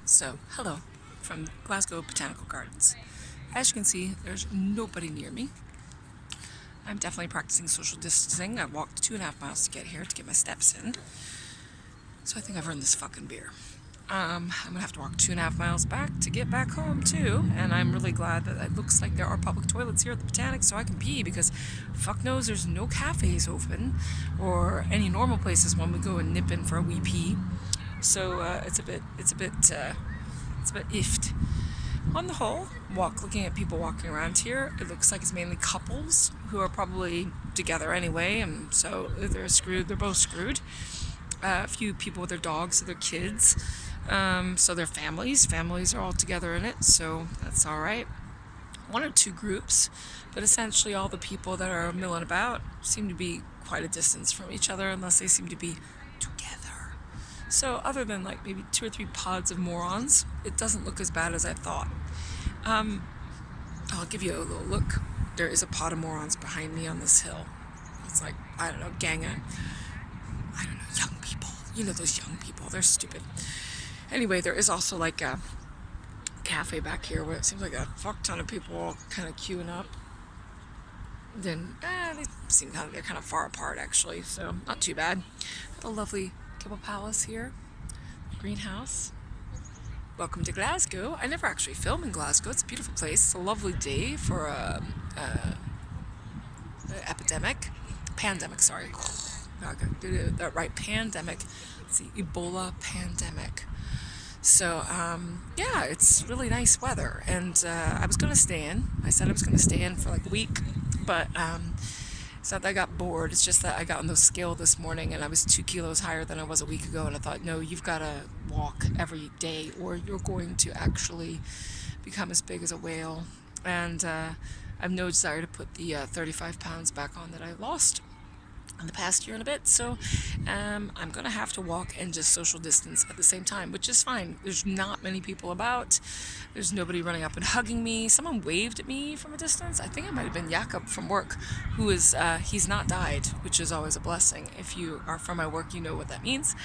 So, hello from Glasgow Botanical Gardens. As you can see, there's nobody near me. I'm definitely practicing social distancing. I walked 2.5 miles to get here to get my steps in. So I think I've earned this fucking beer. I'm gonna have to walk 2.5 miles back to get back home too, and I'm really glad that it looks like there are public toilets here at the Botanics so I can pee, because fuck knows there's no cafes open or any normal places one would go and nip in for a wee pee. So it's a bit iffed. On the whole, looking at people walking around here, it looks like it's mainly couples who are probably together anyway, and so they're screwed. They're both screwed. A few people with their dogs or their kids, so their families are all together in it, so that's all right. One or two groups, but essentially all the people that are milling about seem to be quite a distance from each other, unless they seem to be together. So other than like maybe 2 or 3 pods of morons, it doesn't look as bad as I thought. I'll give you a little look. There is a pod of morons behind me on this hill. It's like, I don't know, young people. You know those young people, they're stupid. Anyway, there is also like a cafe back here where it seems like a fuck ton of people all kind of queuing up. Then, they're kind of far apart actually, so not too bad. Got a lovely Kibble Palace here, greenhouse. Welcome to Glasgow. I never actually film in Glasgow. It's a beautiful place. It's a lovely day for a pandemic, sorry. Pandemic. It's the Ebola pandemic. So, yeah, it's really nice weather. And I was going to stay in. I said I was going to stay in for like a week, but it's not that I got bored. It's just that I got on the scale this morning and I was 2 kilos higher than I was a week ago. And I thought, no, you've got to walk every day or you're going to actually become as big as a whale. And I have no desire to put the 35 pounds back on that I lost in the past year and a bit, so I'm going to have to walk and just social distance at the same time, which is fine. There's not many people about. There's nobody running up and hugging me. Someone waved at me from a distance. I think it might have been Jakob from work, who is, he's not died, which is always a blessing. If you are from my work, you know what that means.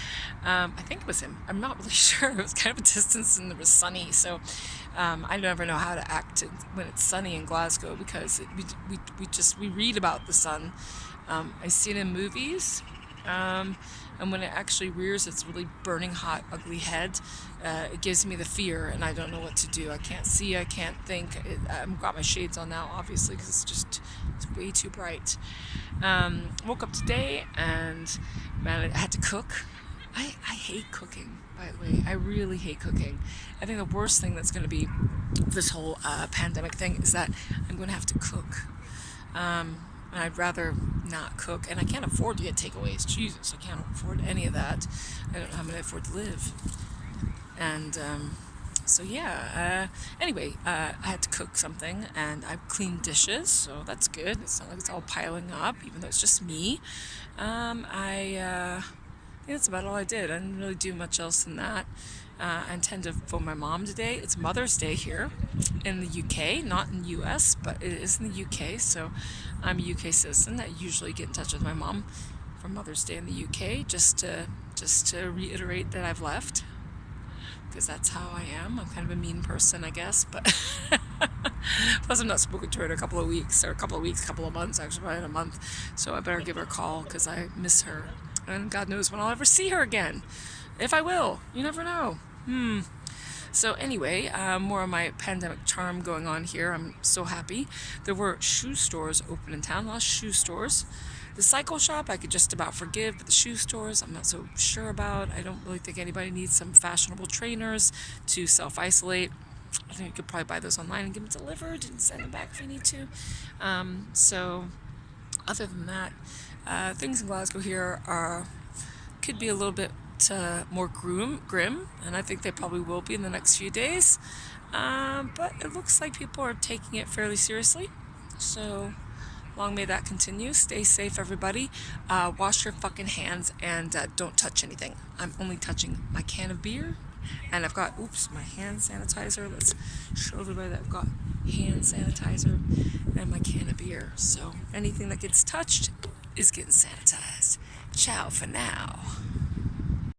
I think it was him. I'm not really sure. It was kind of a distance and it was sunny, so I never know how to act when it's sunny in Glasgow, because we read about the sun. I see it in movies, and when it actually rears its really burning hot, ugly head, it gives me the fear, and I don't know what to do. I can't see, I can't think. I've got my shades on now, obviously, because it's way too bright. Woke up today, and man, I had to cook. I hate cooking, by the way. I really hate cooking. I think the worst thing that's going to be this whole pandemic thing is that I'm going to have to cook. And I'd rather not cook, and I can't afford to get takeaways. Jesus, I can't afford any of that. I don't know how I'm going to afford to live. And so yeah, anyway, I had to cook something, and I've cleaned dishes, so that's good. It's not like it's all piling up, even though it's just me. I think that's about all I did. I didn't really do much else than that. I intend to phone my mom today. It's Mother's Day here in the UK, not in the US, but it is in the UK, so I'm a UK citizen. I usually get in touch with my mom for Mother's Day in the UK, just to reiterate that I've left, because that's how I am. I'm kind of a mean person, I guess, but plus I'm not spoken to her in a couple of months, actually, probably in a month, so I better give her a call, because I miss her, and God knows when I'll ever see her again. If I will, you never know. So anyway, more of my pandemic charm going on here. I'm so happy. There were shoe stores open in town, lots of shoe stores. The cycle shop I could just about forgive, but the shoe stores I'm not so sure about. I don't really think anybody needs some fashionable trainers to self-isolate. I think you could probably buy those online and get them delivered and send them back if you need to. So other than that, things in Glasgow here could be a little bit more grim, and I think they probably will be in the next few days, but it looks like people are taking it fairly seriously, so long may that continue. Stay safe, everybody. Wash your fucking hands, and don't touch anything. I'm only touching my can of beer, and I've got my hand sanitizer. Let's show everybody that I've got hand sanitizer and my can of beer, so anything that gets touched is getting sanitized. Ciao for now.